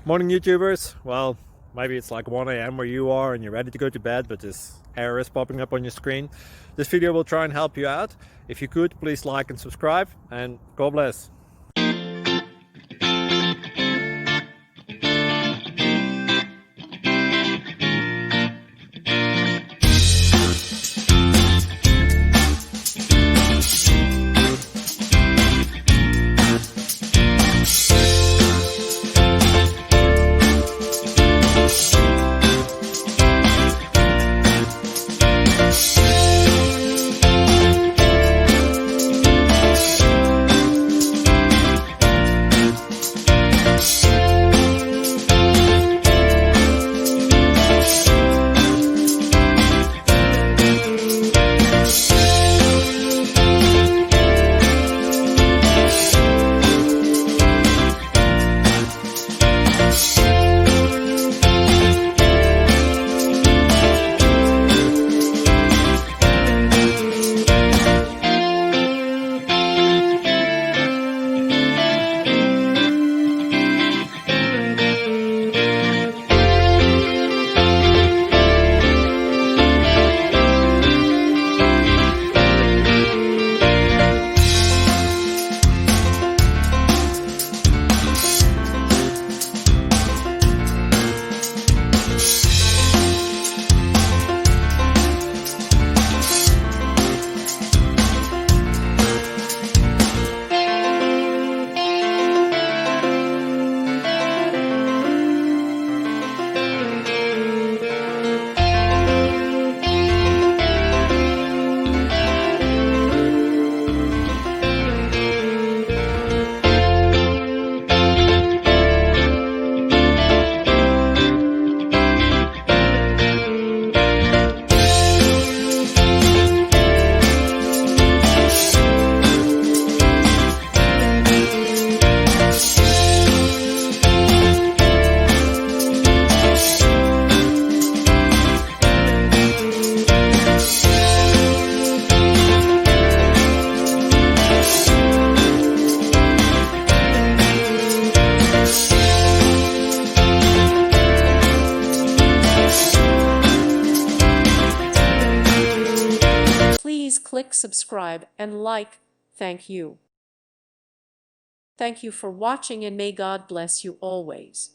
Morning, YouTubers. Well, maybe it's like 1 a.m. where you are and you're ready to go to bed, but this error is popping up on your screen. This video will try and help you out. If you could, please like and subscribe, and God bless. Please click subscribe and like. Thank you. Thank you for watching, and may God bless you always.